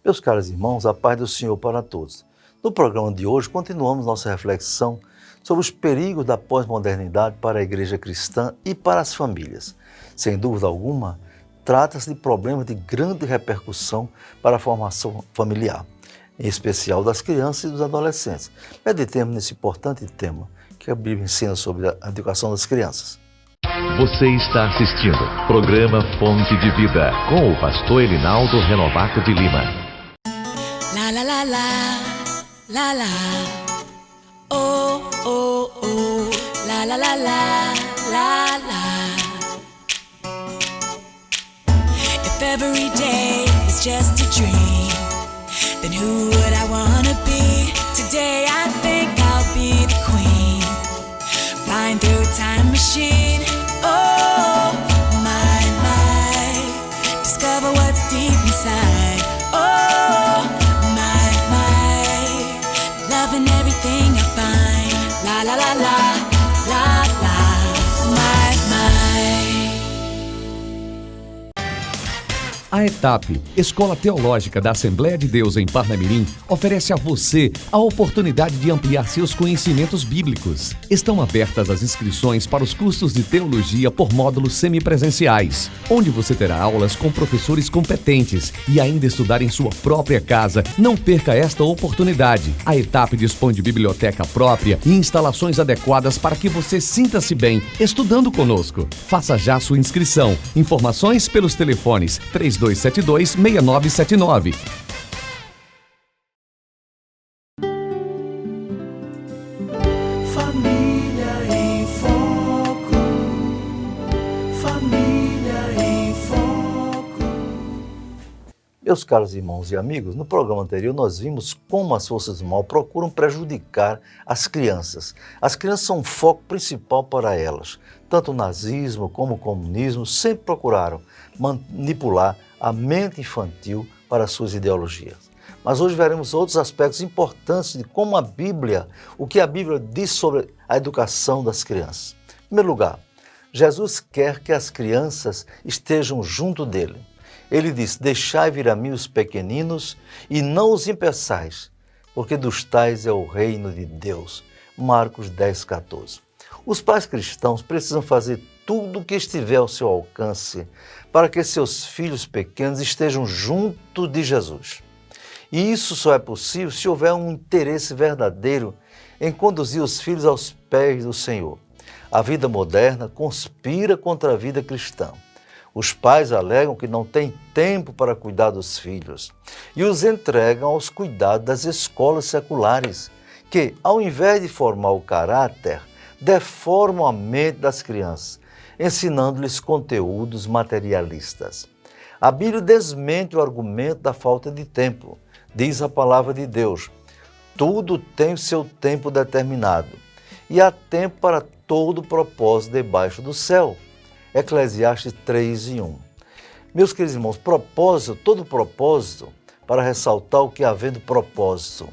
Meus caros irmãos, a paz do Senhor para todos. No programa de hoje, continuamos nossa reflexão sobre os perigos da pós-modernidade para a igreja cristã e para as famílias. Sem dúvida alguma, trata-se de problemas de grande repercussão para a formação familiar, em especial das crianças e dos adolescentes. Meditemos nesse importante tema que a Bíblia ensina sobre a educação das crianças. Você está assistindo o programa Fonte de Vida, com o pastor Elinaldo Renovato de Lima. La la la la, la la, oh oh oh, la la la la, la la. If every day is just a dream, then who would I wanna be? Today I think I'll be the queen, flying through a time machine. Oh my, my, discover what's deep inside. Oh my, my, loving everything I find. La la la la, la la, my, my. A ETAP, Escola Teológica da Assembleia de Deus em Parnamirim, oferece a você a oportunidade de ampliar seus conhecimentos bíblicos. Estão abertas as inscrições para os cursos de teologia por módulos semipresenciais, onde você terá aulas com professores competentes e ainda estudar em sua própria casa. Não perca esta oportunidade. A ETAP dispõe de biblioteca própria e instalações adequadas para que você sinta-se bem estudando conosco. Faça já sua inscrição. Informações pelos telefones 3272-6979. Família em Foco. Família em Foco. Meus caros irmãos e amigos, no programa anterior nós vimos como as forças do mal procuram prejudicar as crianças. As crianças são um foco principal para elas. Tanto o nazismo como o comunismo sempre procuraram manipular a mente infantil para suas ideologias. Mas hoje veremos outros aspectos importantes de como o que a Bíblia diz sobre a educação das crianças. Em primeiro lugar, Jesus quer que as crianças estejam junto dele. Ele diz: deixai vir a mim os pequeninos e não os impeçais, porque dos tais é o reino de Deus. Marcos 10:14. Os pais cristãos precisam fazer tudo o que estiver ao seu alcance para que seus filhos pequenos estejam junto de Jesus. E isso só é possível se houver um interesse verdadeiro em conduzir os filhos aos pés do Senhor. A vida moderna conspira contra a vida cristã. Os pais alegam que não têm tempo para cuidar dos filhos e os entregam aos cuidados das escolas seculares, que, ao invés de formar o caráter, deformam a mente das crianças, ensinando-lhes conteúdos materialistas. A Bíblia desmente o argumento da falta de tempo. Diz a palavra de Deus: tudo tem o seu tempo determinado, e há tempo para todo propósito debaixo do céu. Eclesiastes 3:1. Meus queridos irmãos, todo propósito, para ressaltar o que havendo propósito.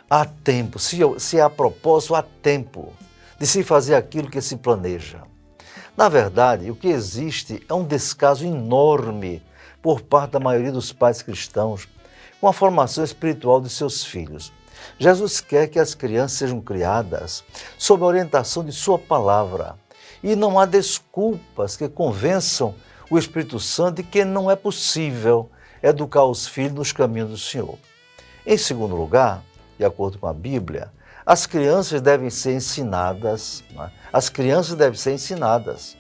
Há tempo, se há propósito, há tempo de se fazer aquilo que se planeja. Na verdade, o que existe é um descaso enorme por parte da maioria dos pais cristãos com a formação espiritual de seus filhos. Jesus quer que as crianças sejam criadas sob a orientação de sua palavra, e não há desculpas que convençam o Espírito Santo de que não é possível educar os filhos nos caminhos do Senhor. Em segundo lugar, de acordo com a Bíblia, as crianças devem ser ensinadas. As crianças devem ser ensinadas.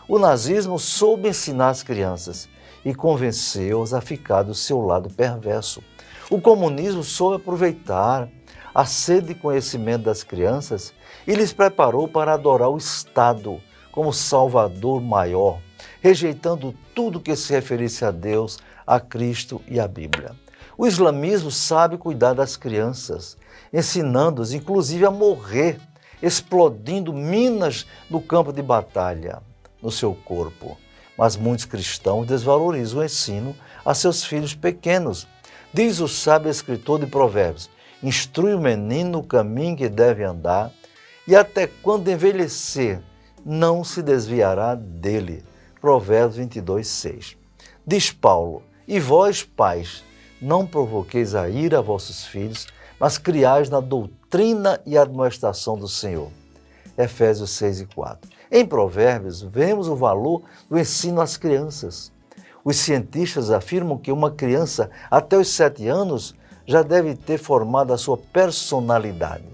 O nazismo soube ensinar as crianças e convenceu-as a ficar do seu lado perverso. O comunismo soube aproveitar a sede de conhecimento das crianças e lhes preparou para adorar o Estado como Salvador maior, rejeitando tudo que se referisse a Deus, a Cristo e à Bíblia. O islamismo sabe cuidar das crianças, ensinando-os inclusive a morrer, explodindo minas no campo de batalha no seu corpo. Mas muitos cristãos desvalorizam o ensino a seus filhos pequenos. Diz o sábio escritor de Provérbios: instrui o menino no caminho que deve andar, e até quando envelhecer, não se desviará dele. Provérbios 22:6. Diz Paulo: e vós, pais, não provoqueis a ira a vossos filhos, mas criais na doutrina e admoestação do Senhor. Efésios 6 e 4. Em Provérbios, vemos o valor do ensino às crianças. Os cientistas afirmam que uma criança até os 7 anos já deve ter formado a sua personalidade.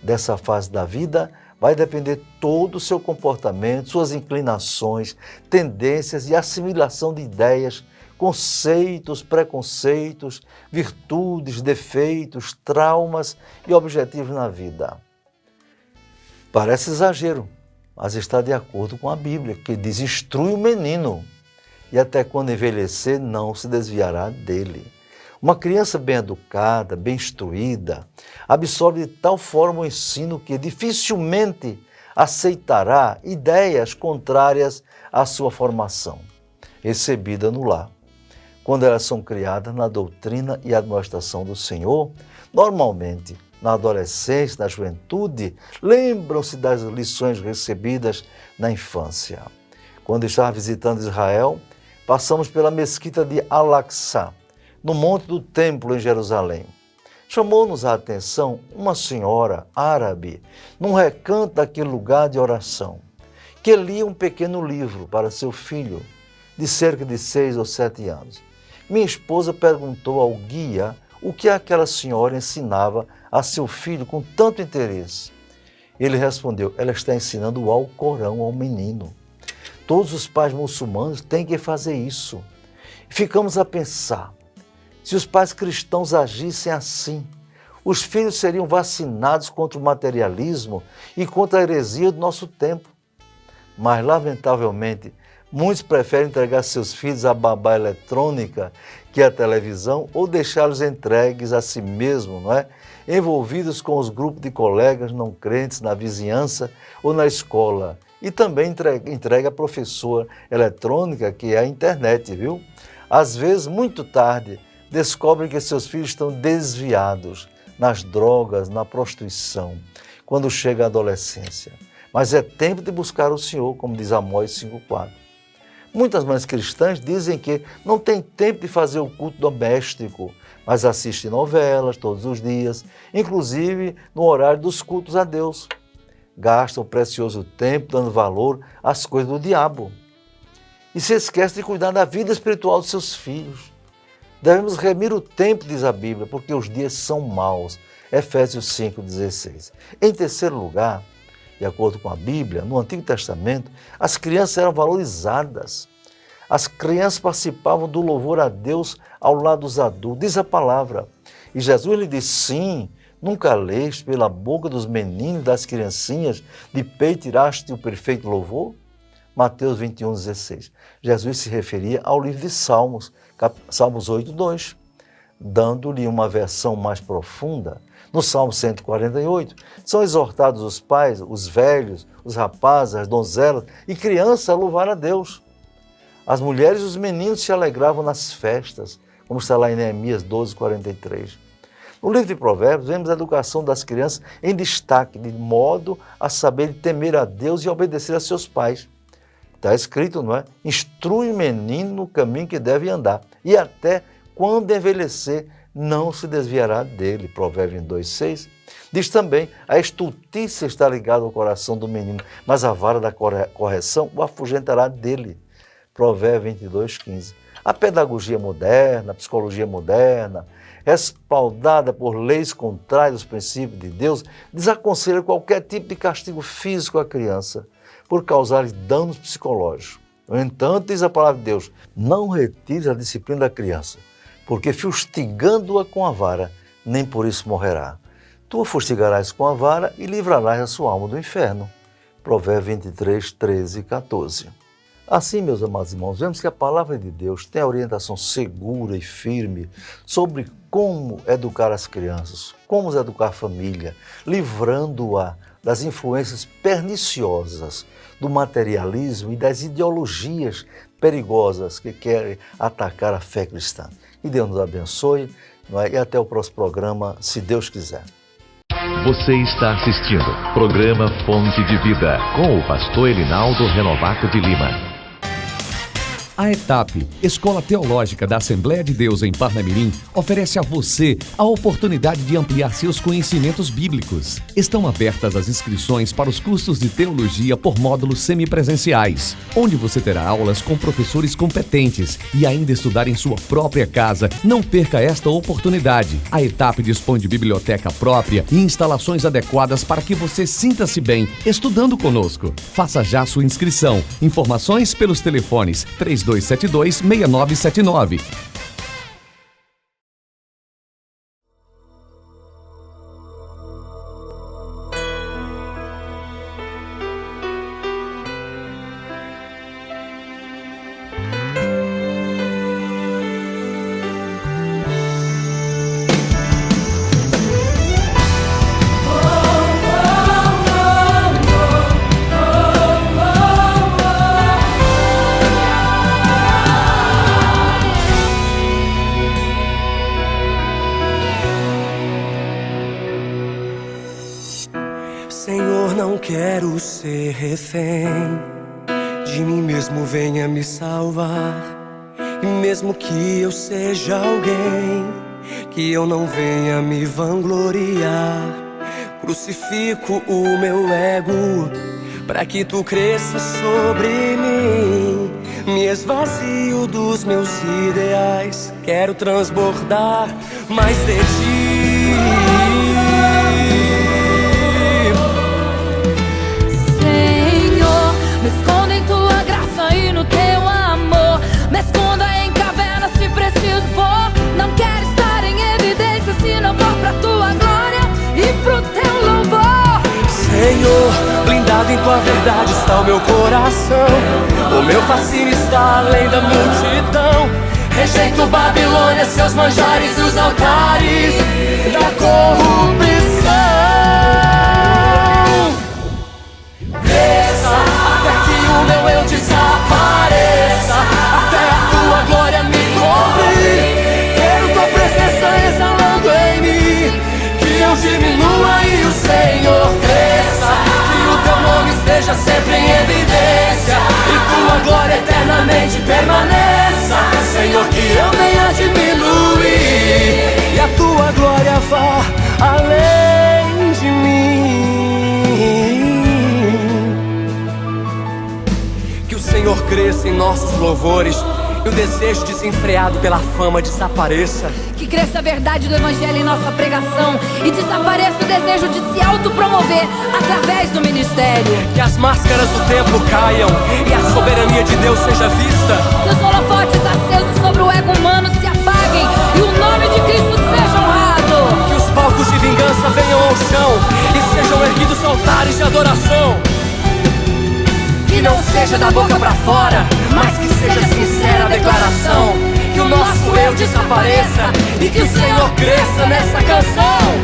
Dessa fase da vida vai depender todo o seu comportamento, suas inclinações, tendências e assimilação de ideias, conceitos, preconceitos, virtudes, defeitos, traumas e objetivos na vida. Parece exagero, mas está de acordo com a Bíblia, que diz: instrui o menino, e até quando envelhecer não se desviará dele. Uma criança bem educada, bem instruída, absorve de tal forma o ensino que dificilmente aceitará ideias contrárias à sua formação, recebida no lar. Quando elas são criadas na doutrina e admoestação do Senhor, normalmente, na adolescência, na juventude, lembram-se das lições recebidas na infância. Quando estava visitando Israel, passamos pela mesquita de Al-Aqsa, no Monte do Templo em Jerusalém. Chamou-nos a atenção uma senhora árabe, num recanto daquele lugar de oração, que lia um pequeno livro para seu filho, de cerca de 6 ou 7 anos. Minha esposa perguntou ao guia o que aquela senhora ensinava a seu filho com tanto interesse. Ele respondeu: ela está ensinando o Alcorão ao menino. Todos os pais muçulmanos têm que fazer isso. Ficamos a pensar, se os pais cristãos agissem assim, os filhos seriam vacinados contra o materialismo e contra a heresia do nosso tempo. Mas, lamentavelmente, muitos preferem entregar seus filhos à babá eletrônica que à televisão, ou deixá-los entregues a si mesmo, não é? Envolvidos com os grupos de colegas não crentes na vizinhança ou na escola. E também entrega a professora eletrônica, que é a internet, viu? Às vezes, muito tarde, descobrem que seus filhos estão desviados nas drogas, na prostituição, quando chega a adolescência. Mas é tempo de buscar o Senhor, como diz Amós 5,4. Muitas mães cristãs dizem que não tem tempo de fazer o culto doméstico, mas assistem novelas todos os dias, inclusive no horário dos cultos a Deus. Gastam precioso tempo dando valor às coisas do diabo. E se esquecem de cuidar da vida espiritual dos seus filhos. Devemos remir o tempo, diz a Bíblia, porque os dias são maus. Efésios 5,16. Em terceiro lugar, de acordo com a Bíblia, no Antigo Testamento, as crianças eram valorizadas. As crianças participavam do louvor a Deus ao lado dos adultos. Diz a palavra. E Jesus lhe disse: sim, nunca leste pela boca dos meninos e das criancinhas de peito tiraste o perfeito louvor? Mateus 21,16. Jesus se referia ao livro de Salmos, Salmos 8,2, dando-lhe uma versão mais profunda. No Salmo 148, são exortados os pais, os velhos, os rapazes, as donzelas e crianças a louvar a Deus. As mulheres e os meninos se alegravam nas festas, como está lá em Neemias 12,43. No livro de Provérbios, vemos a educação das crianças em destaque, de modo a saber temer a Deus e obedecer a seus pais. Está escrito, não é? Instrui o menino no caminho que deve andar, e até quando envelhecer, não se desviará dele. Provérbios 2,6. Diz também: a estultícia está ligada ao coração do menino, mas a vara da correção o afugentará dele. Provérbios 22,15. A pedagogia moderna, a psicologia moderna, respaldada por leis contrárias aos princípios de Deus, desaconselha qualquer tipo de castigo físico à criança, por causar danos psicológicos. No entanto, diz a palavra de Deus: não retires a disciplina da criança, porque fustigando-a com a vara, nem por isso morrerá. Tu a fustigarás com a vara e livrarás a sua alma do inferno. Provérbios 23, 13 e 14. Assim, meus amados irmãos, vemos que a palavra de Deus tem a orientação segura e firme sobre como educar as crianças, como educar a família, livrando-a das influências perniciosas do materialismo e das ideologias perigosas que querem atacar a fé cristã. Que Deus nos abençoe, e até o próximo programa, se Deus quiser. Você está assistindo programa Fonte de Vida com o pastor Elinaldo Renovato de Lima. A ETAP, Escola Teológica da Assembleia de Deus em Parnamirim, oferece a você a oportunidade de ampliar seus conhecimentos bíblicos. Estão abertas as inscrições para os cursos de teologia por módulos semipresenciais, onde você terá aulas com professores competentes e ainda estudar em sua própria casa. Não perca esta oportunidade. A ETAP dispõe de biblioteca própria e instalações adequadas para que você sinta-se bem estudando conosco. Faça já sua inscrição. Informações pelos telefones 3272-6979. Senhor, não quero ser refém de mim mesmo, venha me salvar. E mesmo que eu seja alguém, que eu não venha me vangloriar. Crucifico o meu ego para que tu cresças sobre mim. Me esvazio dos meus ideais, quero transbordar mais de ti. Me esconda em tua graça e no teu amor. Me esconda em cavernas se preciso for. Não quero estar em evidência se não for pra tua glória e pro teu louvor. Senhor, blindado em tua verdade está o meu coração. O meu fascínio está além da multidão. Rejeito Babilônia, seus manjares e os altares da corrupção. Desça até que o meu eu desapareça, até a tua glória me cobre. Quero tua presença exalando em mim, que eu diminua e o Senhor cresça. Que o teu nome esteja sempre em evidência e tua glória eternamente permaneça. Senhor, que eu venha diminuir e a tua glória vá além de mim. Senhor, cresça em nossos louvores e o desejo desenfreado pela fama desapareça. Que cresça a verdade do evangelho em nossa pregação e desapareça o desejo de se autopromover através do ministério. Que as máscaras do templo caiam e a soberania de Deus seja vista. Que os holofotes acesos sobre o ego humano se apaguem e o nome de Cristo seja honrado. Que os palcos de vingança venham ao chão e sejam erguidos altares de adoração. Que não seja da boca pra fora, mas que seja sincera a declaração. Que o nosso eu desapareça e que o Senhor cresça nessa canção.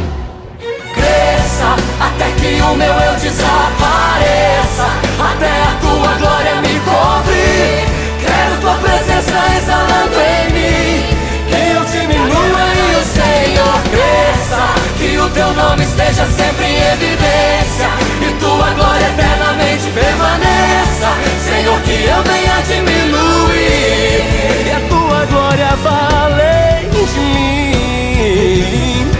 Cresça até que o meu eu desapareça, até a tua glória me cobre. Quero tua presença exalando em mim, que eu diminua e o Senhor cresça. Que o teu nome esteja sempre em evidência e tua glória eternamente permaneça. Senhor, que eu venha diminuir e a tua glória vá além de mim.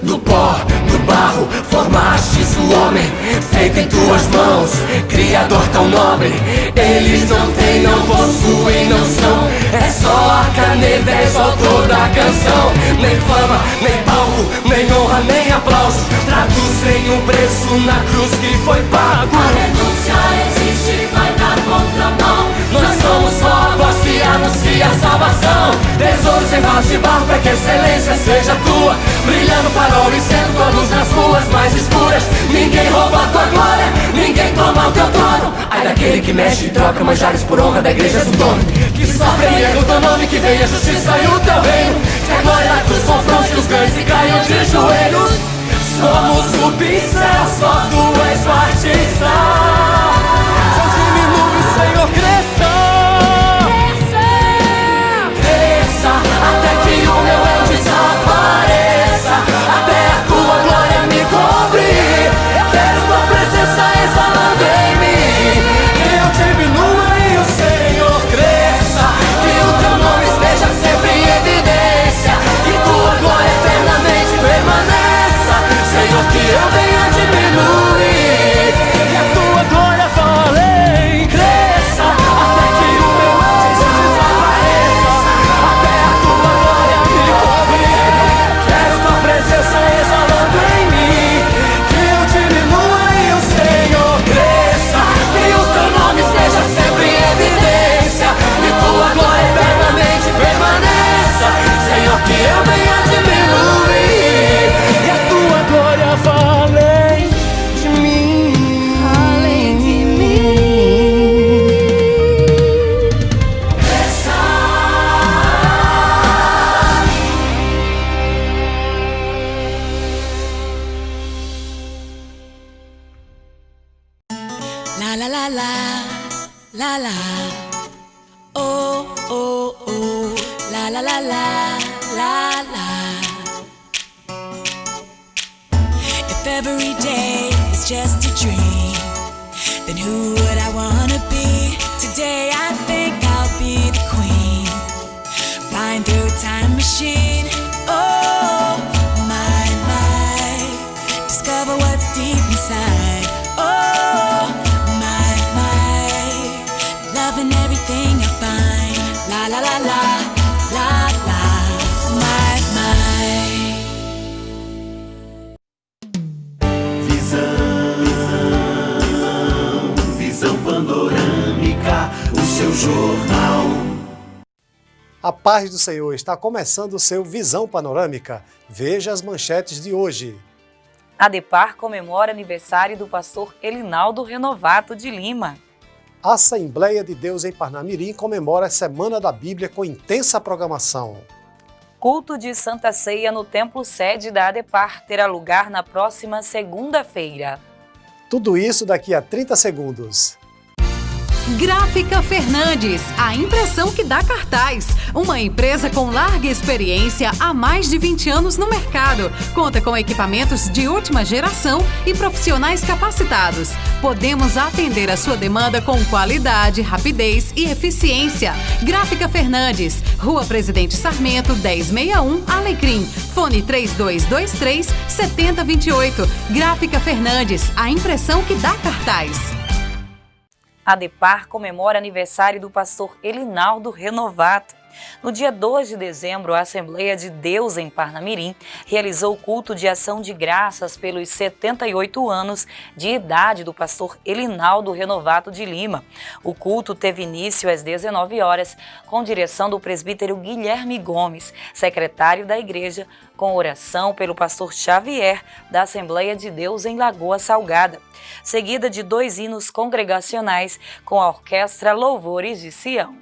Do pó, do barro, formastes o homem, feito em tuas mãos, Criador tão nobre. Eles não têm, não possuem, não são, é só a caneta, és o autor da canção. Nem fama, nem palco, nem honra, nem aplauso traduzem um preço na cruz que foi pago. A renúncia existe, vai na contramão. Nós somos só a voz que anuncia a salvação. Tesouros em vasos de barro para que a excelência seja tua, brilhando farol e sendo tua luz nas ruas mais escuras. Ninguém rouba a tua glória, ninguém toma o teu trono. Ai daquele que mexe e troca manjares por honra da igreja do dono. Que sofre e erga o teu nome, que venha a justiça e o teu reino. Que a glória da cruz confronte os ganhos e caiam de joelhos. Somos o pincel, só tu és o artista. Só diminui, Senhor, cresça. Cresça até que o meu eu desapareça, até a tua glória me cobre. Quero tua presença exalando em mim, que eu diminua e o Senhor cresça. la la, la la. Oh, oh, oh, la la la la, la la. If every day is just a dream, then who would I wanna be? Today I think I'll be the queen, flying through a time machine. Oh, my, discover what's deep inside. Oh, my, loving everything I find. La la la la, la la, my. Visão panorâmica, o seu jornal. A paz do Senhor, está começando o seu Visão Panorâmica. Veja as manchetes de hoje. A ADEPAR comemora aniversário do pastor Elinaldo Renovato de Lima. A Assembleia de Deus em Parnamirim comemora a Semana da Bíblia com intensa programação. Culto de Santa Ceia no templo sede da ADEPAR terá lugar na próxima segunda-feira. Tudo isso daqui a 30 segundos. Gráfica Fernandes, a impressão que dá cartaz. Uma empresa com larga experiência há mais de 20 anos no mercado. Conta com equipamentos de última geração e profissionais capacitados. Podemos atender a sua demanda com qualidade, rapidez e eficiência. Gráfica Fernandes, Rua Presidente Sarmento, 1061, Alecrim. Fone 3223-7028. Gráfica Fernandes, a impressão que dá cartaz. A ADEPAR comemora aniversário do pastor Elinaldo Renovato. No dia 2 de dezembro, a Assembleia de Deus em Parnamirim realizou o culto de ação de graças pelos 78 anos de idade do pastor Elinaldo Renovato de Lima. O culto teve início às 19 horas, com direção do presbítero Guilherme Gomes, secretário da igreja, com oração pelo pastor Xavier, da Assembleia de Deus em Lagoa Salgada, seguida de 2 hinos congregacionais com a Orquestra Louvores de Sião.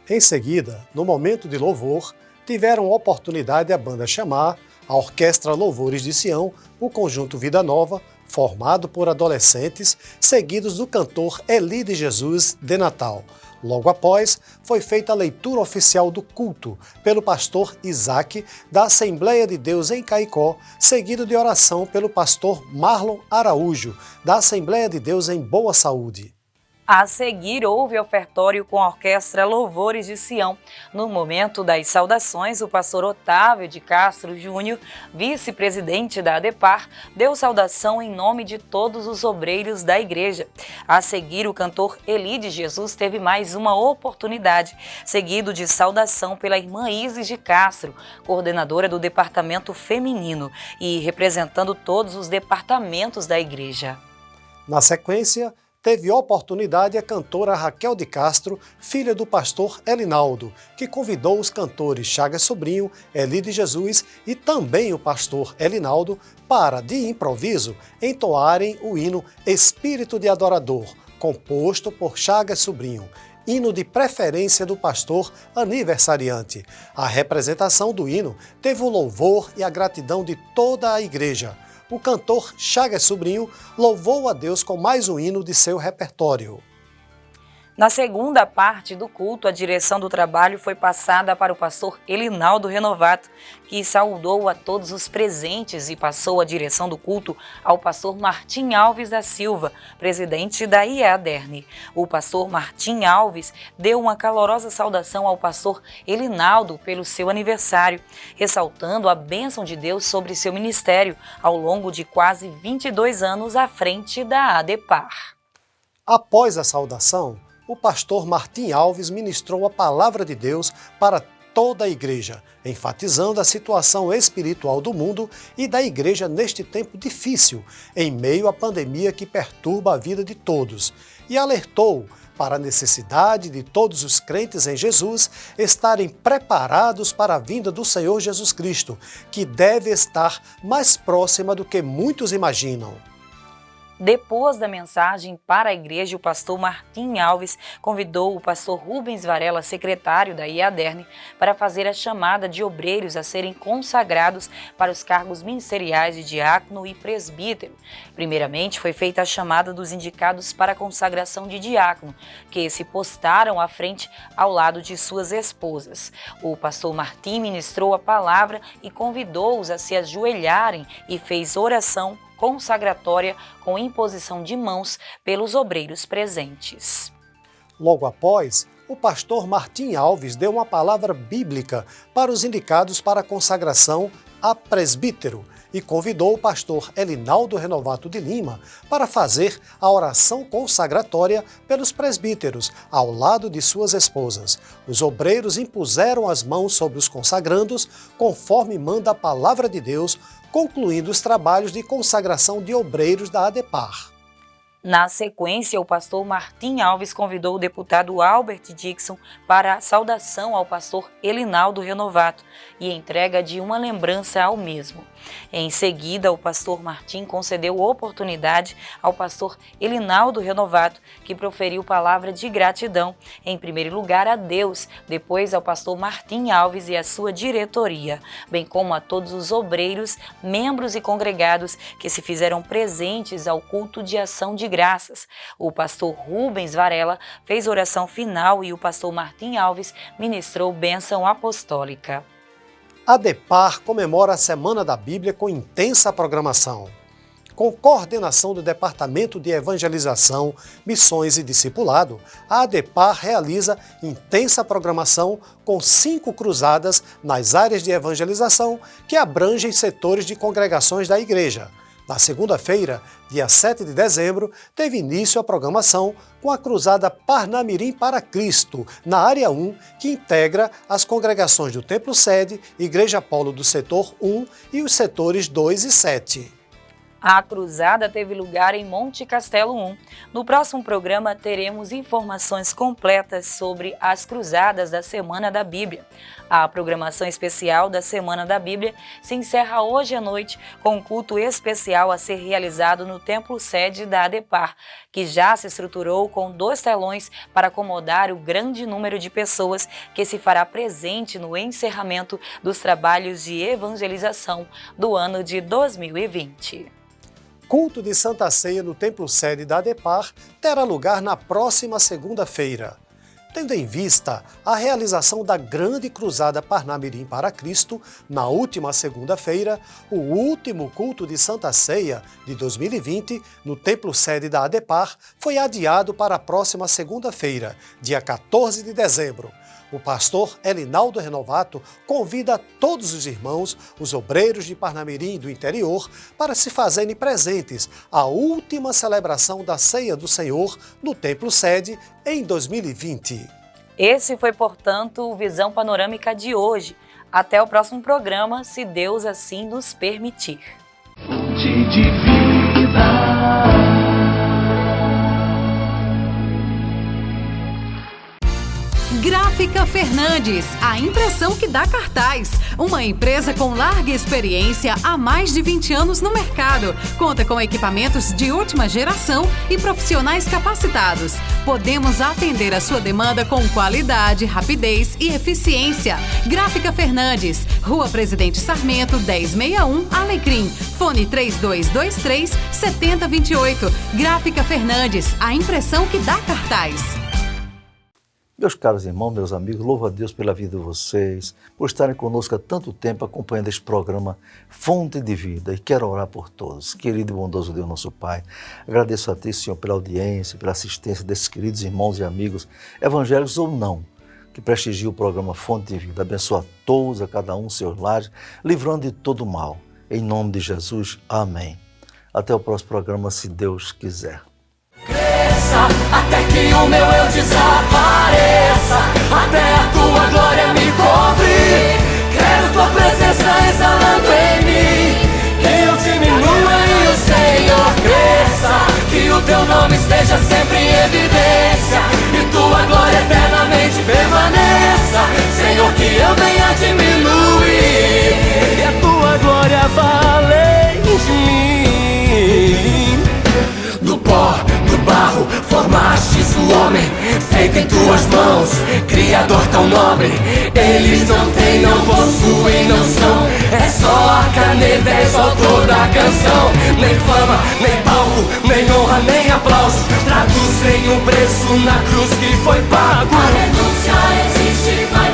Em seguida, no momento de louvor, tiveram oportunidade a banda chamar a Orquestra Louvores de Sião, o conjunto Vida Nova, formado por adolescentes, seguidos do cantor Eli de Jesus de Natal. Logo após, foi feita a leitura oficial do culto pelo pastor Isaac, da Assembleia de Deus em Caicó, seguido de oração pelo pastor Marlon Araújo, da Assembleia de Deus em Boa Saúde. A seguir, houve ofertório com a Orquestra Louvores de Sião. No momento das saudações, o pastor Otávio de Castro Júnior, vice-presidente da ADEPAR, deu saudação em nome de todos os obreiros da igreja. A seguir, o cantor Eli de Jesus teve mais uma oportunidade, seguido de saudação pela irmã Isis de Castro, coordenadora do Departamento Feminino e representando todos os departamentos da igreja. Na sequência, teve oportunidade a cantora Raquel de Castro, filha do pastor Elinaldo, que convidou os cantores Chagas Sobrinho, Eli de Jesus e também o pastor Elinaldo para, de improviso, entoarem o hino Espírito de Adorador, composto por Chagas Sobrinho, hino de preferência do pastor aniversariante. A representação do hino teve o louvor e a gratidão de toda a igreja. O cantor Chagas Sobrinho louvou a Deus com mais um hino de seu repertório. Na segunda parte do culto, a direção do trabalho foi passada para o pastor Elinaldo Renovato, que saudou a todos os presentes e passou a direção do culto ao pastor Martim Alves da Silva, presidente da IEADERN. O pastor Martim Alves deu uma calorosa saudação ao pastor Elinaldo pelo seu aniversário, ressaltando a bênção de Deus sobre seu ministério ao longo de quase 22 anos à frente da ADEPAR. Após a saudação, o pastor Martim Alves ministrou a palavra de Deus para toda a igreja, enfatizando a situação espiritual do mundo e da igreja neste tempo difícil, em meio à pandemia que perturba a vida de todos, e alertou para a necessidade de todos os crentes em Jesus estarem preparados para a vinda do Senhor Jesus Cristo, que deve estar mais próxima do que muitos imaginam. Depois da mensagem para a igreja, o pastor Martim Alves convidou o pastor Rubens Varela, secretário da IADERN, para fazer a chamada de obreiros a serem consagrados para os cargos ministeriais de diácono e presbítero. Primeiramente, foi feita a chamada dos indicados para a consagração de diácono, que se postaram à frente ao lado de suas esposas. O pastor Martim ministrou a palavra e convidou-os a se ajoelharem e fez oração consagratória com imposição de mãos pelos obreiros presentes. Logo após, o pastor Martim Alves deu uma palavra bíblica para os indicados para a consagração a presbítero e convidou o pastor Elinaldo Renovato de Lima para fazer a oração consagratória pelos presbíteros, ao lado de suas esposas. Os obreiros impuseram as mãos sobre os consagrandos, conforme manda a palavra de Deus, concluindo os trabalhos de consagração de obreiros da ADEPAR. Na sequência, o pastor Martim Alves convidou o deputado Albert Dixon para a saudação ao pastor Elinaldo Renovato e entrega de uma lembrança ao mesmo. Em seguida, o pastor Martim concedeu oportunidade ao pastor Elinaldo Renovato, que proferiu palavra de gratidão, em primeiro lugar a Deus, depois ao pastor Martim Alves e a sua diretoria, bem como a todos os obreiros, membros e congregados que se fizeram presentes ao culto de ação de graças. O pastor Rubens Varela fez oração final e o pastor Martim Alves ministrou bênção apostólica. A ADEPAR comemora a Semana da Bíblia com intensa programação. Com coordenação do Departamento de Evangelização, Missões e Discipulado, a ADEPAR realiza intensa programação com 5 cruzadas nas áreas de evangelização que abrangem setores de congregações da igreja. Na segunda-feira, dia 7 de dezembro, teve início a programação com a Cruzada Parnamirim para Cristo, na Área 1, que integra as congregações do Templo Sede, Igreja Polo do Setor 1 e os setores 2 e 7. A cruzada teve lugar em Monte Castelo 1. No próximo programa teremos informações completas sobre as cruzadas da Semana da Bíblia. A programação especial da Semana da Bíblia se encerra hoje à noite com um culto especial a ser realizado no Templo Sede da ADEPAR, que já se estruturou com 2 telões para acomodar o grande número de pessoas que se fará presente no encerramento dos trabalhos de evangelização do ano de 2020. Culto de Santa Ceia no Templo Sede da ADEPAR terá lugar na próxima segunda-feira. Tendo em vista a realização da Grande Cruzada Parnamirim para Cristo, na última segunda-feira, o último culto de Santa Ceia de 2020 no Templo Sede da ADEPAR foi adiado para a próxima segunda-feira, dia 14 de dezembro. O pastor Elinaldo Renovato convida todos os irmãos, os obreiros de Parnamirim e do interior, para se fazerem presentes à última celebração da Ceia do Senhor no Templo Sede em 2020. Esse foi, portanto, o Visão Panorâmica de hoje. Até o próximo programa, se Deus assim nos permitir. Fonte de vida. Gráfica Fernandes, a impressão que dá cartaz. Uma empresa com larga experiência há mais de 20 anos no mercado. Conta com equipamentos de última geração e profissionais capacitados. Podemos atender a sua demanda com qualidade, rapidez e eficiência. Gráfica Fernandes, Rua Presidente Sarmento, 1061, Alecrim. Fone 3223-7028. Gráfica Fernandes, a impressão que dá cartaz. Meus caros irmãos, meus amigos, louvo a Deus pela vida de vocês, por estarem conosco há tanto tempo acompanhando este programa Fonte de Vida, e quero orar por todos. Querido e bondoso Deus, nosso Pai, agradeço a Ti, Senhor, pela audiência, pela assistência desses queridos irmãos e amigos, evangélicos ou não, que prestigiam o programa Fonte de Vida. Abençoa a todos, a cada um, seus lares, livrando de todo mal. Em nome de Jesus, amém. Até o próximo programa, se Deus quiser. Cresça, até que o meu eu desapareça, até a tua glória me cobrir. Quero tua presença exalando em mim, que eu diminua e o Senhor cresça, que o teu nome esteja sempre em evidência e tua glória eternamente permaneça. Senhor, que eu venha diminuir e a tua glória vá além de mim. homem feito em tuas mãos, Criador tão nobre. Eles não têm, não possuem, não são. É só a caneta, és o autor da canção. Nem fama, nem palco, nem honra, nem aplausos traduzem o preço na cruz que foi pago. A renúncia existe, vai